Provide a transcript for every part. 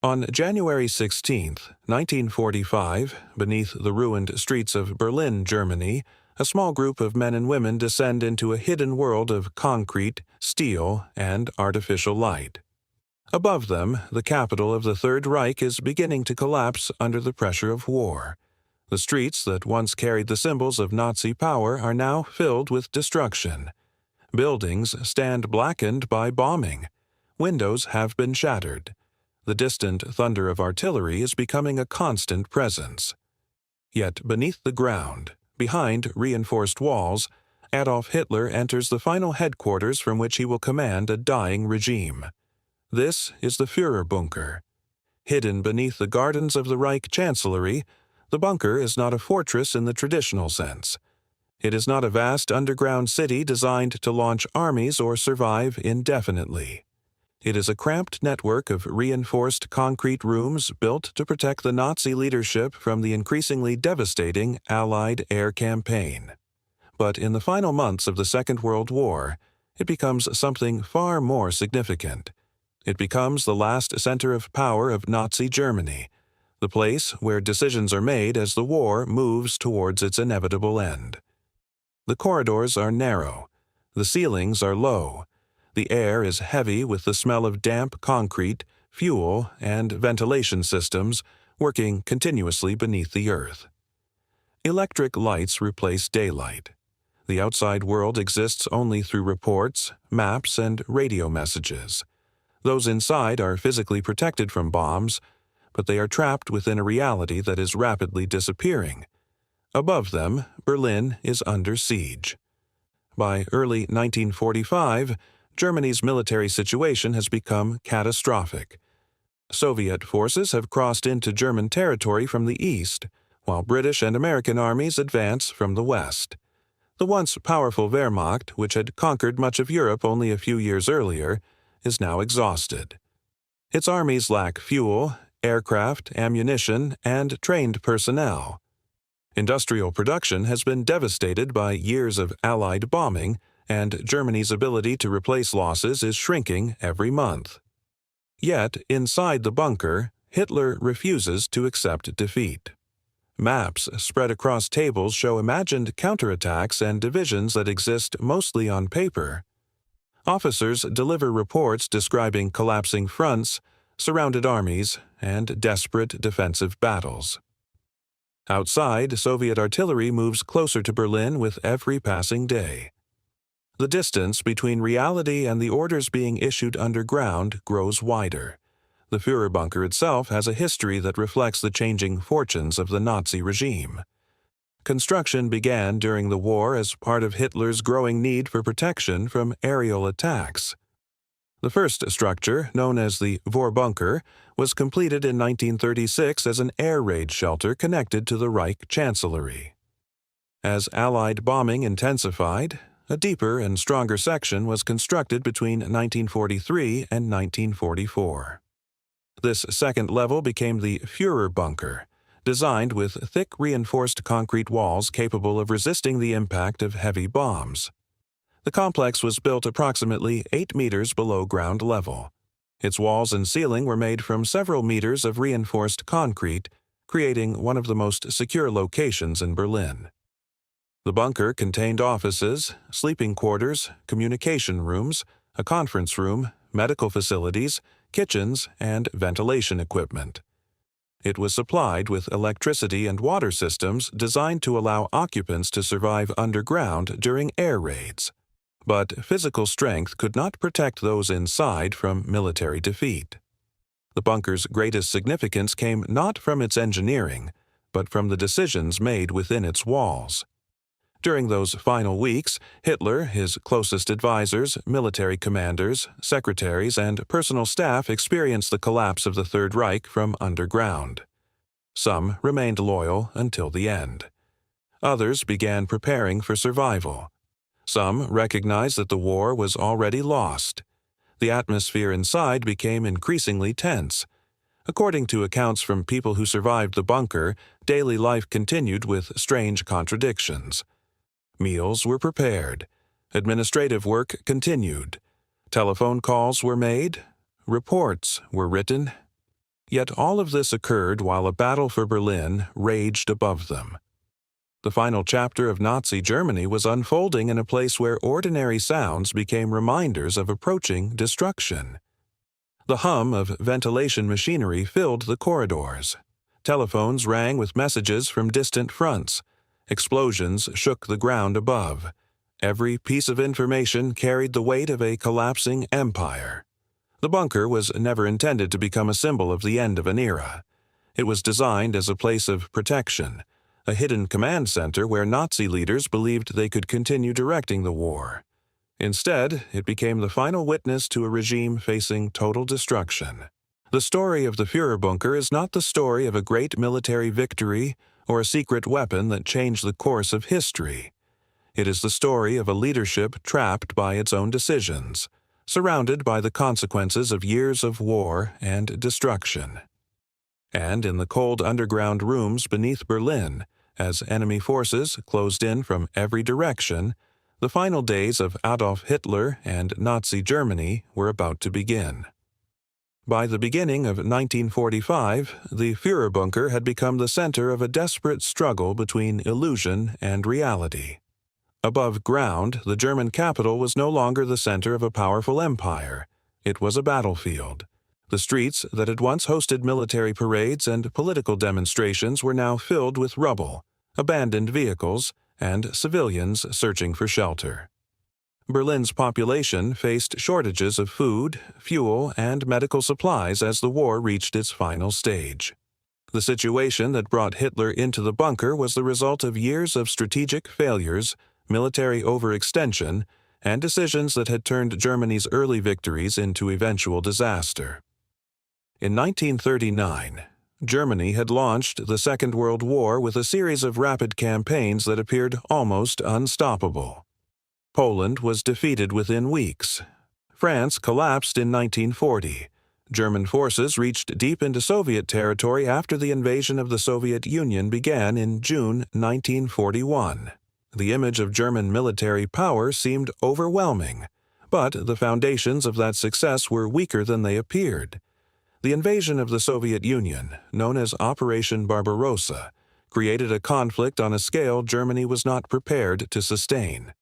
On January 16, 1945, beneath the ruined streets of Berlin, Germany, a small group of men and women descend into a hidden world of concrete, steel, and artificial light. Above them, the capital of the Third Reich is beginning to collapse under the pressure of war. The streets that once carried the symbols of Nazi power are now filled with destruction. Buildings stand blackened by bombing. Windows have been shattered. The distant thunder of artillery is becoming a constant presence. Yet beneath the ground, behind reinforced walls, Adolf Hitler enters the final headquarters from which he will command a dying regime. This is the Führerbunker. Hidden beneath the gardens of the Reich Chancellery, the bunker is not a fortress in the traditional sense. It is not a vast underground city designed to launch armies or survive indefinitely. It is a cramped network of reinforced concrete rooms built to protect the Nazi leadership from the increasingly devastating Allied air campaign. But in the final months of the Second World War, it becomes something far more significant. It becomes the last center of power of Nazi Germany, the place where decisions are made as the war moves towards its inevitable end. The corridors are narrow. The ceilings are low. The air is heavy with the smell of damp concrete, fuel, and ventilation systems working continuously beneath the earth. Electric lights replace daylight. The outside world exists only through reports, maps, and radio messages. Those inside are physically protected from bombs, but they are trapped within a reality that is rapidly disappearing. Above them, Berlin is under siege. By early 1945, Germany's military situation has become catastrophic. Soviet forces have crossed into German territory from the east, while British and American armies advance from the west. The once powerful Wehrmacht, which had conquered much of Europe only a few years earlier, is now exhausted. Its armies lack fuel, aircraft, ammunition, and trained personnel. Industrial production has been devastated by years of Allied bombing, and Germany's ability to replace losses is shrinking every month. Yet, inside the bunker, Hitler refuses to accept defeat. Maps spread across tables show imagined counterattacks and divisions that exist mostly on paper. Officers deliver reports describing collapsing fronts, surrounded armies, and desperate defensive battles. Outside, Soviet artillery moves closer to Berlin with every passing day. The distance between reality and the orders being issued underground grows wider. The Führerbunker itself has a history that reflects the changing fortunes of the Nazi regime. Construction began during the war as part of Hitler's growing need for protection from aerial attacks. The first structure, known as the Führerbunker, was completed in 1936 as an air raid shelter connected to the Reich Chancellery. As Allied bombing intensified, a deeper and stronger section was constructed between 1943 and 1944. This second level became the Führerbunker, designed with thick reinforced concrete walls capable of resisting the impact of heavy bombs. The complex was built approximately 8 meters below ground level. Its walls and ceiling were made from several meters of reinforced concrete, creating one of the most secure locations in Berlin. The bunker contained offices, sleeping quarters, communication rooms, a conference room, medical facilities, kitchens, and ventilation equipment. It was supplied with electricity and water systems designed to allow occupants to survive underground during air raids. But physical strength could not protect those inside from military defeat. The bunker's greatest significance came not from its engineering, but from the decisions made within its walls. During those final weeks, Hitler, his closest advisors, military commanders, secretaries, and personal staff experienced the collapse of the Third Reich from underground. Some remained loyal until the end. Others began preparing for survival. Some recognized that the war was already lost. The atmosphere inside became increasingly tense. According to accounts from people who survived the bunker, daily life continued with strange contradictions. Meals were prepared. Administrative work continued. Telephone calls were made. Reports were written. Yet all of this occurred while a battle for Berlin raged above them. The final chapter of Nazi Germany was unfolding in a place where ordinary sounds became reminders of approaching destruction. The hum of ventilation machinery filled the corridors. Telephones rang with messages from distant fronts. Explosions shook the ground above. Every piece of information carried the weight of a collapsing empire. The bunker was never intended to become a symbol of the end of an era. It was designed as a place of protection, a hidden command center where Nazi leaders believed they could continue directing the war. Instead, it became the final witness to a regime facing total destruction. The story of the Führerbunker is not the story of a great military victory or a secret weapon that changed the course of history. It is the story of a leadership trapped by its own decisions, surrounded by the consequences of years of war and destruction. And in the cold underground rooms beneath Berlin, as enemy forces closed in from every direction, the final days of Adolf Hitler and Nazi Germany were about to begin. By the beginning of 1945, the Führerbunker had become the center of a desperate struggle between illusion and reality. Above ground, the German capital was no longer the center of a powerful empire. It was a battlefield. The streets that had once hosted military parades and political demonstrations were now filled with rubble, abandoned vehicles, and civilians searching for shelter. Berlin's population faced shortages of food, fuel, and medical supplies as the war reached its final stage. The situation that brought Hitler into the bunker was the result of years of strategic failures, military overextension, and decisions that had turned Germany's early victories into eventual disaster. In 1939, Germany had launched the Second World War with a series of rapid campaigns that appeared almost unstoppable. Poland was defeated within weeks. France collapsed in 1940. German forces reached deep into Soviet territory after the invasion of the Soviet Union began in June 1941. The image of German military power seemed overwhelming, but the foundations of that success were weaker than they appeared. The invasion of the Soviet Union, known as Operation Barbarossa, created a conflict on a scale Germany was not prepared to sustain.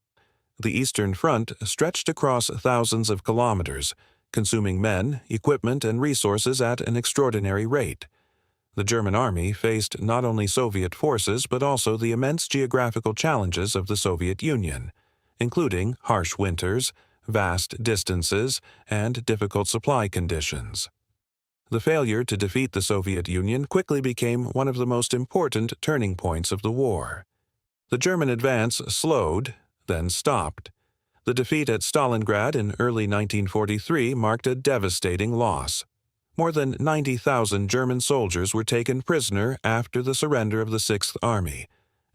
The Eastern Front stretched across thousands of kilometers, consuming men, equipment, and resources at an extraordinary rate. The German army faced not only Soviet forces but also the immense geographical challenges of the Soviet Union, including harsh winters, vast distances, and difficult supply conditions. The failure to defeat the Soviet Union quickly became one of the most important turning points of the war. The German advance slowed, then stopped. The defeat at Stalingrad in early 1943 marked a devastating loss. More than 90,000 German soldiers were taken prisoner after the surrender of the Sixth Army,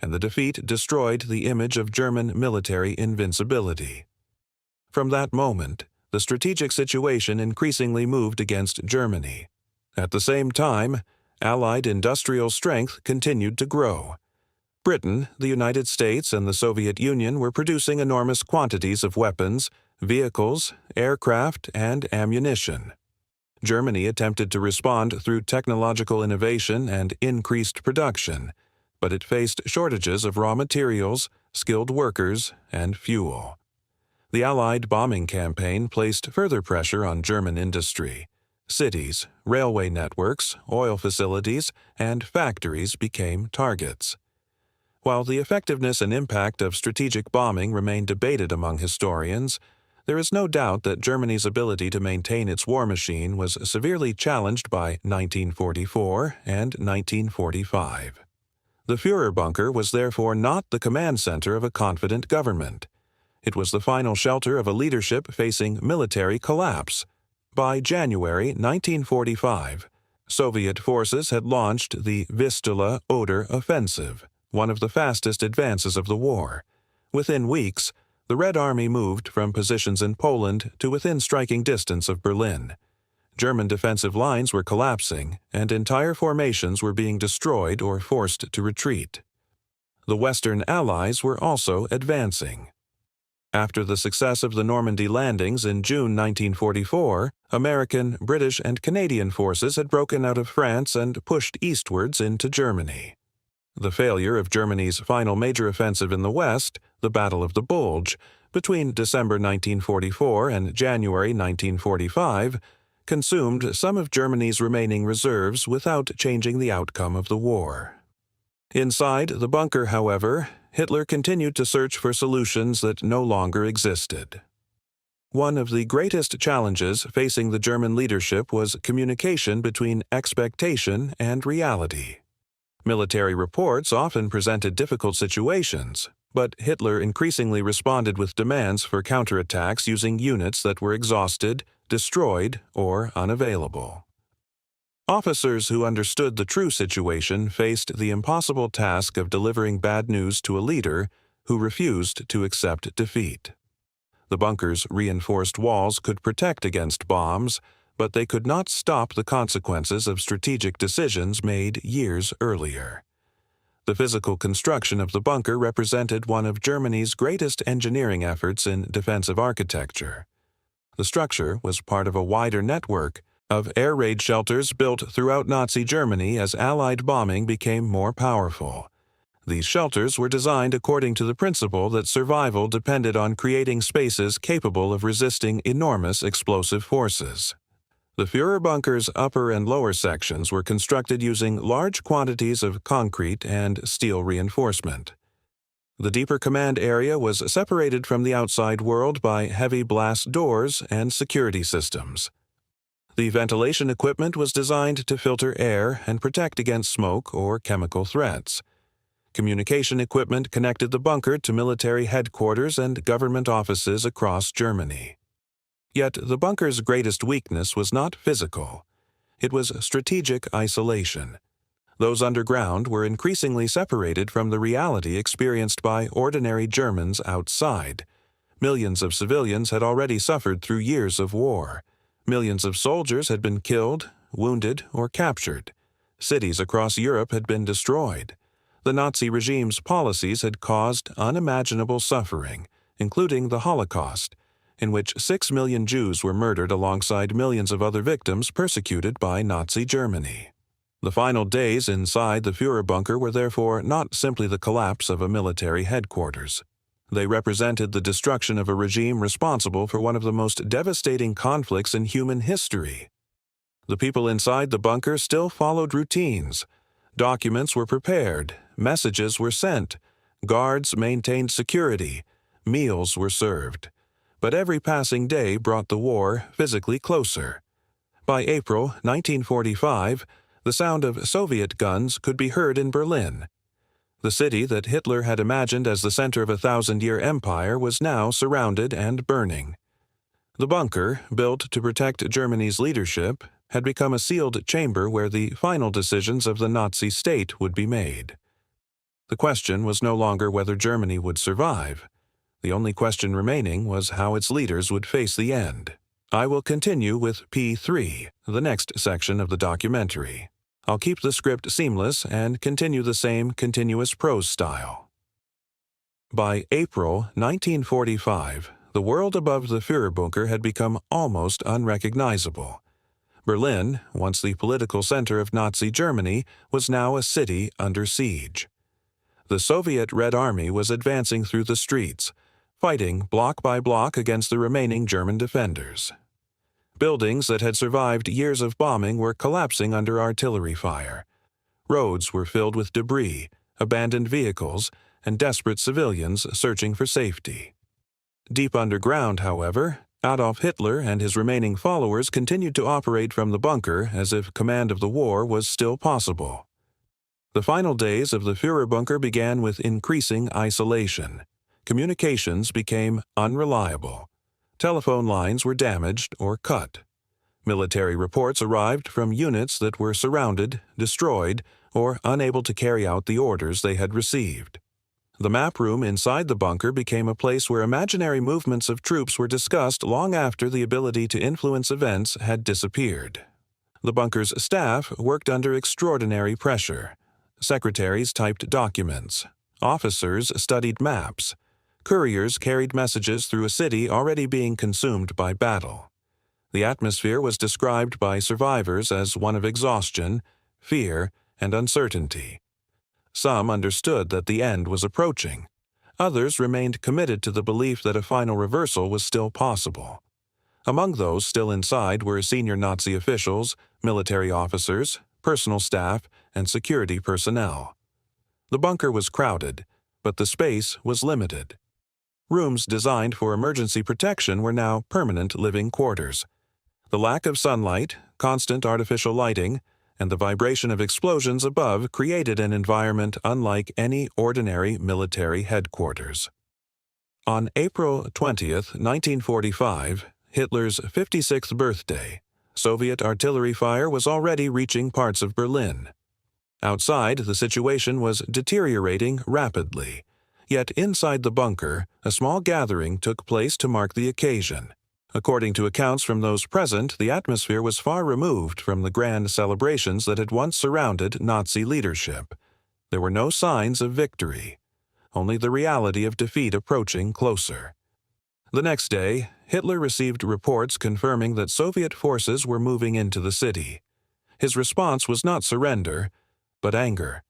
and the defeat destroyed the image of German military invincibility. From that moment, the strategic situation increasingly moved against Germany. At the same time, Allied industrial strength continued to grow. Britain, the United States, and the Soviet Union were producing enormous quantities of weapons, vehicles, aircraft, and ammunition. Germany attempted to respond through technological innovation and increased production, but it faced shortages of raw materials, skilled workers, and fuel. The Allied bombing campaign placed further pressure on German industry. Cities, railway networks, oil facilities, and factories became targets. While the effectiveness and impact of strategic bombing remain debated among historians, there is no doubt that Germany's ability to maintain its war machine was severely challenged by 1944 and 1945. The Führerbunker was therefore not the command center of a confident government. It was the final shelter of a leadership facing military collapse. By January 1945, Soviet forces had launched the Vistula-Oder offensive, one of the fastest advances of the war. Within weeks, the Red Army moved from positions in Poland to within striking distance of Berlin. German defensive lines were collapsing, and entire formations were being destroyed or forced to retreat. The Western Allies were also advancing. After the success of the Normandy landings in June 1944, American, British, and Canadian forces had broken out of France and pushed eastwards into Germany. The failure of Germany's final major offensive in the West, the Battle of the Bulge, between December 1944 and January 1945, consumed some of Germany's remaining reserves without changing the outcome of the war. Inside the bunker, however, Hitler continued to search for solutions that no longer existed. One of the greatest challenges facing the German leadership was communication between expectation and reality. Military reports often presented difficult situations, but Hitler increasingly responded with demands for counterattacks using units that were exhausted, destroyed, or unavailable. Officers who understood the true situation faced the impossible task of delivering bad news to a leader who refused to accept defeat. The bunker's reinforced walls could protect against bombs, but they could not stop the consequences of strategic decisions made years earlier. The physical construction of the bunker represented one of Germany's greatest engineering efforts in defensive architecture. The structure was part of a wider network of air raid shelters built throughout Nazi Germany as Allied bombing became more powerful. These shelters were designed according to the principle that survival depended on creating spaces capable of resisting enormous explosive forces. The Führerbunker's upper and lower sections were constructed using large quantities of concrete and steel reinforcement. The deeper command area was separated from the outside world by heavy blast doors and security systems. The ventilation equipment was designed to filter air and protect against smoke or chemical threats. Communication equipment connected the bunker to military headquarters and government offices across Germany. Yet the bunker's greatest weakness was not physical. It was strategic isolation. Those underground were increasingly separated from the reality experienced by ordinary Germans outside. Millions of civilians had already suffered through years of war. Millions of soldiers had been killed, wounded, or captured. Cities across Europe had been destroyed. The Nazi regime's policies had caused unimaginable suffering, including the Holocaust, in which 6 million Jews were murdered alongside millions of other victims persecuted by Nazi Germany. The final days inside the Führerbunker were therefore not simply the collapse of a military headquarters. They represented the destruction of a regime responsible for one of the most devastating conflicts in human history. The people inside the bunker still followed routines. Documents were prepared, messages were sent, guards maintained security, meals were served. But every passing day brought the war physically closer. By April 1945, the sound of Soviet guns could be heard in Berlin. The city that Hitler had imagined as the center of a thousand-year empire was now surrounded and burning. The bunker, built to protect Germany's leadership, had become a sealed chamber where the final decisions of the Nazi state would be made. The question was no longer whether Germany would survive. The only question remaining was how its leaders would face the end. I will continue with P3, the next section of the documentary. I'll keep the script seamless and continue the same continuous prose style. By April 1945, the world above the Führerbunker had become almost unrecognizable. Berlin, once the political center of Nazi Germany, was now a city under siege. The Soviet Red Army was advancing through the streets, fighting block by block against the remaining German defenders. Buildings that had survived years of bombing were collapsing under artillery fire. Roads were filled with debris, abandoned vehicles, and desperate civilians searching for safety. Deep underground, however, Adolf Hitler and his remaining followers continued to operate from the bunker as if command of the war was still possible. The final days of the Führerbunker began with increasing isolation. Communications became unreliable. Telephone lines were damaged or cut. Military reports arrived from units that were surrounded, destroyed, or unable to carry out the orders they had received. The map room inside the bunker became a place where imaginary movements of troops were discussed long after the ability to influence events had disappeared. The bunker's staff worked under extraordinary pressure. Secretaries typed documents. Officers studied maps. Couriers carried messages through a city already being consumed by battle. The atmosphere was described by survivors as one of exhaustion, fear, and uncertainty. Some understood that the end was approaching. Others remained committed to the belief that a final reversal was still possible. Among those still inside were senior Nazi officials, military officers, personal staff, and security personnel. The bunker was crowded, but the space was limited. Rooms designed for emergency protection were now permanent living quarters. The lack of sunlight, constant artificial lighting, and the vibration of explosions above created an environment unlike any ordinary military headquarters. On April 20, 1945, Hitler's 56th birthday, Soviet artillery fire was already reaching parts of Berlin. Outside, the situation was deteriorating rapidly, yet inside the bunker, a small gathering took place to mark the occasion. According to accounts from those present, the atmosphere was far removed from the grand celebrations that had once surrounded Nazi leadership. There were no signs of victory, only the reality of defeat approaching closer. The next day, Hitler received reports confirming that Soviet forces were moving into the city. His response was not surrender, but anger.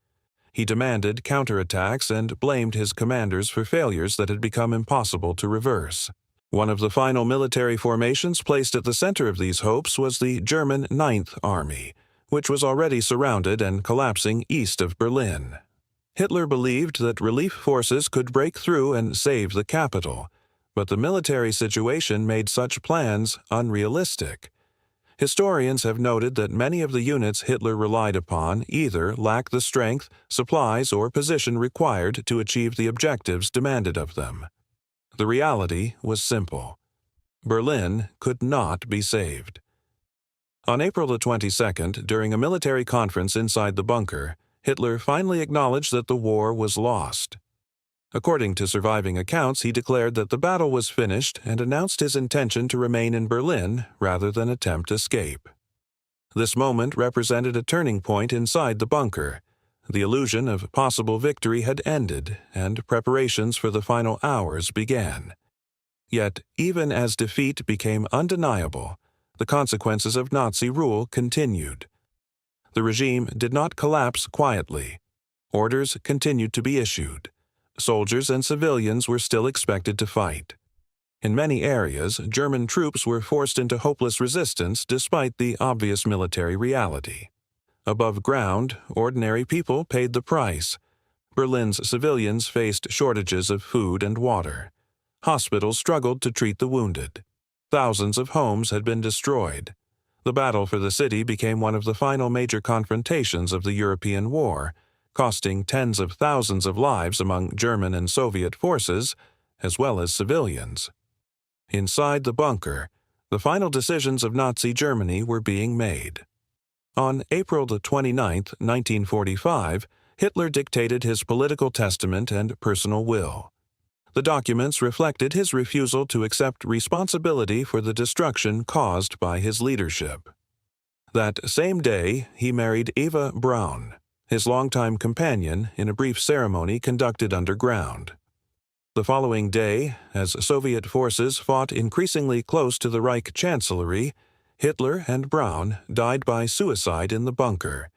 He demanded counterattacks and blamed his commanders for failures that had become impossible to reverse. One of the final military formations placed at the center of these hopes was the German Ninth Army, which was already surrounded and collapsing east of Berlin. Hitler believed that relief forces could break through and save the capital, but the military situation made such plans unrealistic. Historians have noted that many of the units Hitler relied upon either lacked the strength, supplies, or position required to achieve the objectives demanded of them. The reality was simple. Berlin could not be saved. On April the 22nd, during a military conference inside the bunker, Hitler finally acknowledged that the war was lost. According to surviving accounts, he declared that the battle was finished and announced his intention to remain in Berlin rather than attempt escape. This moment represented a turning point inside the bunker. The illusion of possible victory had ended, and preparations for the final hours began. Yet, even as defeat became undeniable, the consequences of Nazi rule continued. The regime did not collapse quietly. Orders continued to be issued. Soldiers and civilians were still expected to fight. In many areas, German troops were forced into hopeless resistance despite the obvious military reality. Above ground, ordinary people paid the price. Berlin's civilians faced shortages of food and water. Hospitals struggled to treat the wounded. Thousands of homes had been destroyed. The battle for the city became one of the final major confrontations of the European War, costing tens of thousands of lives among German and Soviet forces, as well as civilians. Inside the bunker, the final decisions of Nazi Germany were being made. On April 29, 1945, Hitler dictated his political testament and personal will. The documents reflected his refusal to accept responsibility for the destruction caused by his leadership. That same day, he married Eva Braun, his longtime companion, in a brief ceremony conducted underground. The following day, as Soviet forces fought increasingly close to the Reich Chancellery, Hitler and Braun died by suicide in the bunker.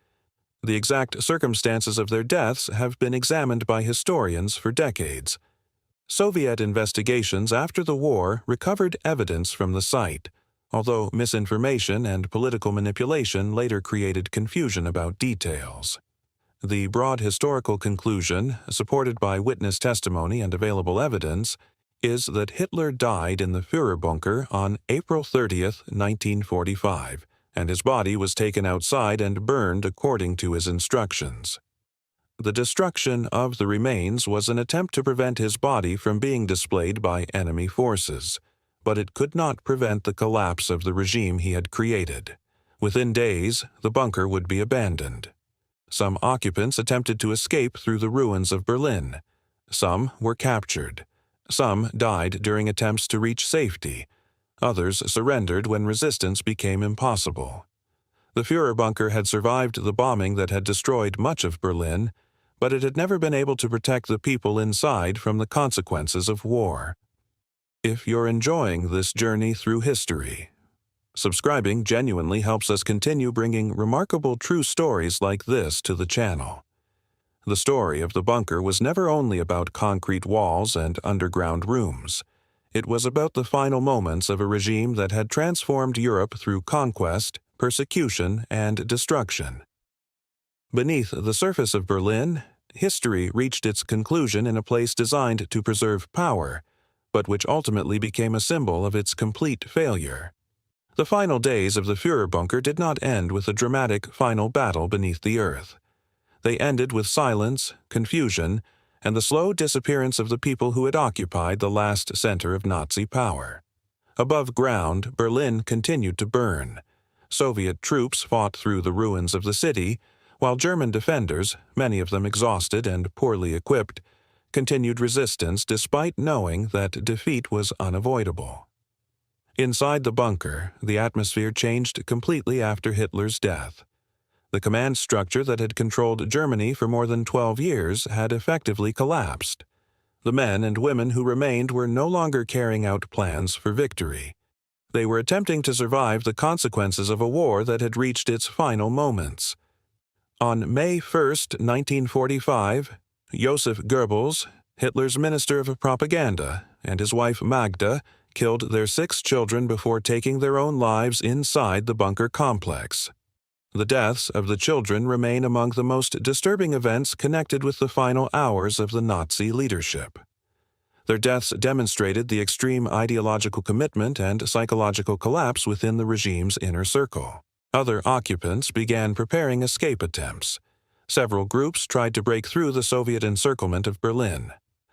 The exact circumstances of their deaths have been examined by historians for decades. Soviet investigations after the war recovered evidence from the site, although misinformation and political manipulation later created confusion about details. The broad historical conclusion, supported by witness testimony and available evidence, is that Hitler died in the Führerbunker on April 30, 1945, and his body was taken outside and burned according to his instructions. The destruction of the remains was an attempt to prevent his body from being displayed by enemy forces, but it could not prevent the collapse of the regime he had created. Within days, the bunker would be abandoned. Some occupants attempted to escape through the ruins of Berlin. Some were captured. Some died during attempts to reach safety. Others surrendered when resistance became impossible. The Führerbunker had survived the bombing that had destroyed much of Berlin, but it had never been able to protect the people inside from the consequences of war. If you're enjoying this journey through history, subscribing genuinely helps us continue bringing remarkable true stories like this to the channel. The story of the bunker was never only about concrete walls and underground rooms. It was about the final moments of a regime that had transformed Europe through conquest, persecution, and destruction. Beneath the surface of Berlin, history reached its conclusion in a place designed to preserve power, but which ultimately became a symbol of its complete failure. The final days of the Führerbunker did not end with a dramatic final battle beneath the earth. They ended with silence, confusion, and the slow disappearance of the people who had occupied the last center of Nazi power. Above ground, Berlin continued to burn. Soviet troops fought through the ruins of the city, while German defenders, many of them exhausted and poorly equipped, continued resistance despite knowing that defeat was unavoidable. Inside the bunker, the atmosphere changed completely after Hitler's death. The command structure that had controlled Germany for more than 12 years had effectively collapsed. The men and women who remained were no longer carrying out plans for victory. They were attempting to survive the consequences of a war that had reached its final moments. On May 1, 1945, Joseph Goebbels, Hitler's Minister of Propaganda, and his wife Magda killed their 6 children before taking their own lives inside the bunker complex. The deaths of the children remain among the most disturbing events connected with the final hours of the Nazi leadership. Their deaths demonstrated the extreme ideological commitment and psychological collapse within the regime's inner circle. Other occupants began preparing escape attempts. Several groups tried to break through the Soviet encirclement of Berlin.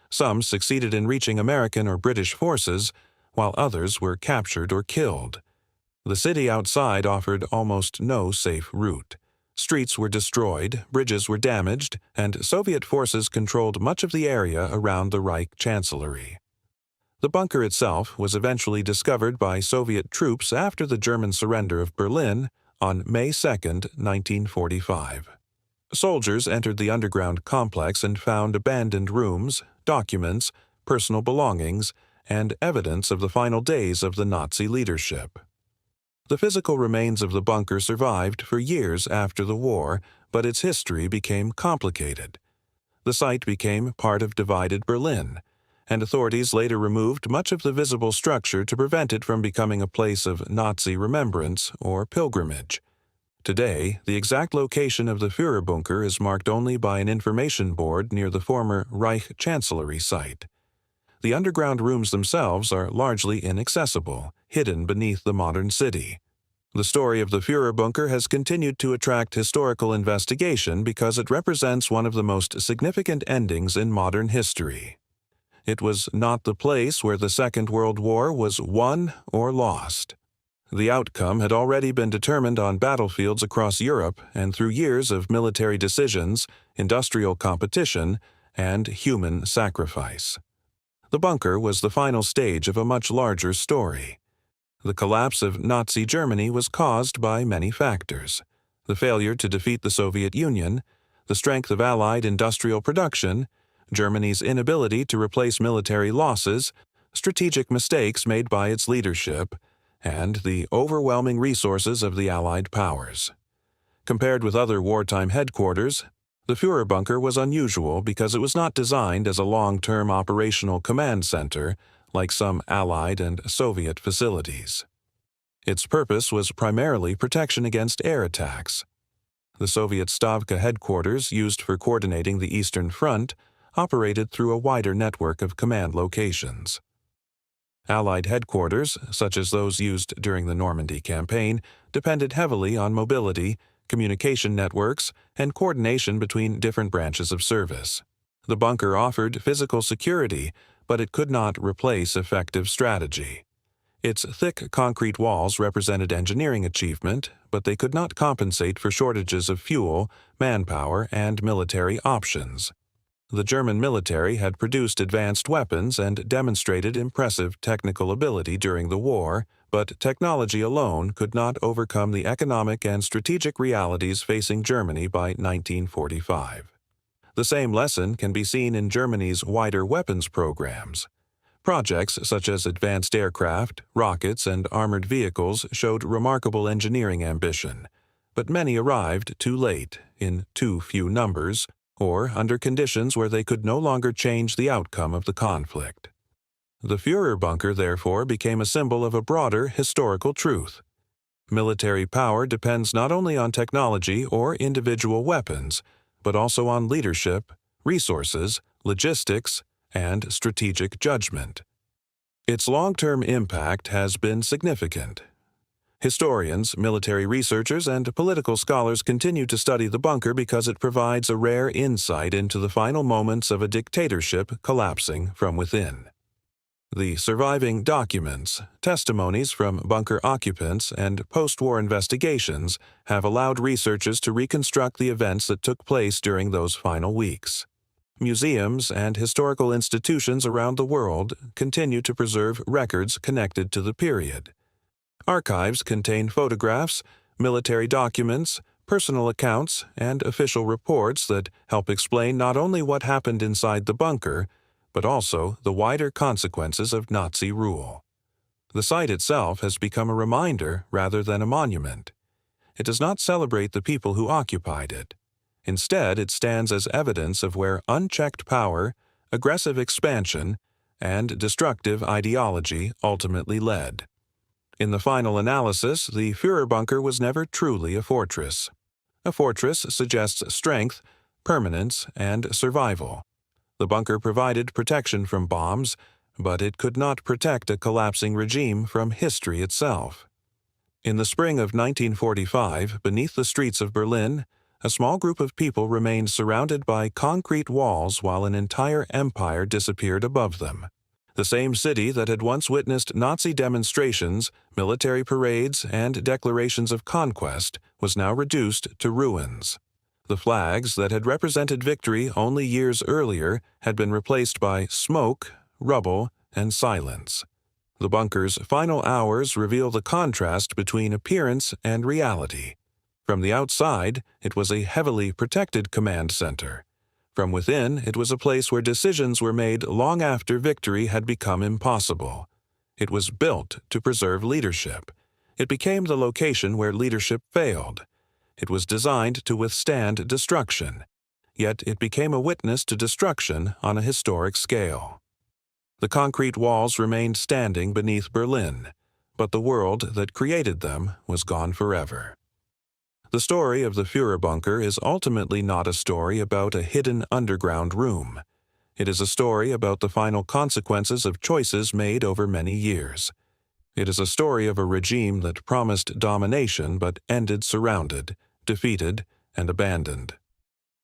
Some succeeded in reaching American or British forces, while others were captured or killed. The city outside offered almost no safe route. Streets were destroyed, bridges were damaged, and Soviet forces controlled much of the area around the Reich Chancellery. The bunker itself was eventually discovered by Soviet troops after the German surrender of Berlin on May 2, 1945. Soldiers entered the underground complex and found abandoned rooms, documents, personal belongings, and evidence of the final days of the Nazi leadership. The physical remains of the bunker survived for years after the war, but its history became complicated. The site became part of divided Berlin, and authorities later removed much of the visible structure to prevent it from becoming a place of Nazi remembrance or pilgrimage. Today, the exact location of the Führerbunker is marked only by an information board near the former Reich Chancellery site. The underground rooms themselves are largely inaccessible, hidden beneath the modern city. The story of the Führerbunker has continued to attract historical investigation because it represents one of the most significant endings in modern history. It was not the place where the Second World War was won or lost. The outcome had already been determined on battlefields across Europe and through years of military decisions, industrial competition, and human sacrifice. The bunker was the final stage of a much larger story. The collapse of Nazi Germany was caused by many factors: the failure to defeat the Soviet Union, the strength of Allied industrial production, Germany's inability to replace military losses, strategic mistakes made by its leadership, and the overwhelming resources of the Allied powers. Compared with other wartime headquarters, the Führerbunker was unusual because it was not designed as a long-term operational command center like some Allied and Soviet facilities. Its purpose was primarily protection against air attacks. The Soviet Stavka headquarters, used for coordinating the Eastern Front, operated through a wider network of command locations. Allied headquarters, such as those used during the Normandy campaign, depended heavily on mobility, communication networks, and coordination between different branches of service. The bunker offered physical security, but it could not replace effective strategy. Its thick concrete walls represented engineering achievement, but they could not compensate for shortages of fuel, manpower, and military options. The German military had produced advanced weapons and demonstrated impressive technical ability during the war, but technology alone could not overcome the economic and strategic realities facing Germany by 1945. The same lesson can be seen in Germany's wider weapons programs. Projects such as advanced aircraft, rockets, and armored vehicles showed remarkable engineering ambition, but many arrived too late, in too few numbers, or under conditions where they could no longer change the outcome of the conflict. The Führerbunker, therefore, became a symbol of a broader historical truth. Military power depends not only on technology or individual weapons, but also on leadership, resources, logistics, and strategic judgment. Its long-term impact has been significant. Historians, military researchers, and political scholars continue to study the bunker because it provides a rare insight into the final moments of a dictatorship collapsing from within. The surviving documents, testimonies from bunker occupants, and post-war investigations have allowed researchers to reconstruct the events that took place during those final weeks. Museums and historical institutions around the world continue to preserve records connected to the period. Archives contain photographs, military documents, personal accounts, and official reports that help explain not only what happened inside the bunker, but also the wider consequences of Nazi rule. The site itself has become a reminder rather than a monument. It does not celebrate the people who occupied it. Instead, it stands as evidence of where unchecked power, aggressive expansion, and destructive ideology ultimately led. In the final analysis, the Führerbunker was never truly a fortress. A fortress suggests strength, permanence, and survival. The bunker provided protection from bombs, but it could not protect a collapsing regime from history itself. In the spring of 1945, beneath the streets of Berlin, a small group of people remained surrounded by concrete walls while an entire empire disappeared above them. The same city that had once witnessed Nazi demonstrations, military parades, and declarations of conquest was now reduced to ruins. The flags that had represented victory only years earlier had been replaced by smoke, rubble, and silence. The bunker's final hours reveal the contrast between appearance and reality. From the outside, it was a heavily protected command center. From within, it was a place where decisions were made long after victory had become impossible. It was built to preserve leadership. It became the location where leadership failed. It was designed to withstand destruction, yet it became a witness to destruction on a historic scale. The concrete walls remained standing beneath Berlin, but the world that created them was gone forever. The story of the Führerbunker is ultimately not a story about a hidden underground room. It is a story about the final consequences of choices made over many years. It is a story of a regime that promised domination but ended surrounded, defeated, and abandoned.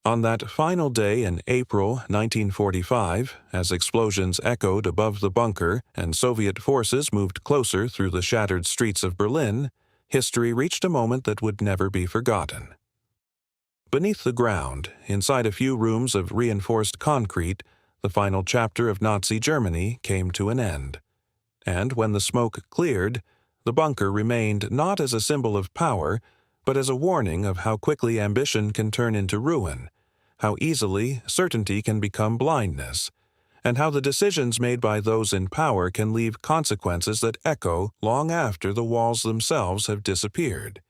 On that final day in April 1945, as explosions echoed above the bunker and Soviet forces moved closer through the shattered streets of Berlin, history reached a moment that would never be forgotten. Beneath the ground, inside a few rooms of reinforced concrete, the final chapter of Nazi Germany came to an end. And when the smoke cleared, the bunker remained not as a symbol of power, but as a warning of how quickly ambition can turn into ruin, how easily certainty can become blindness, and how the decisions made by those in power can leave consequences that echo long after the walls themselves have disappeared.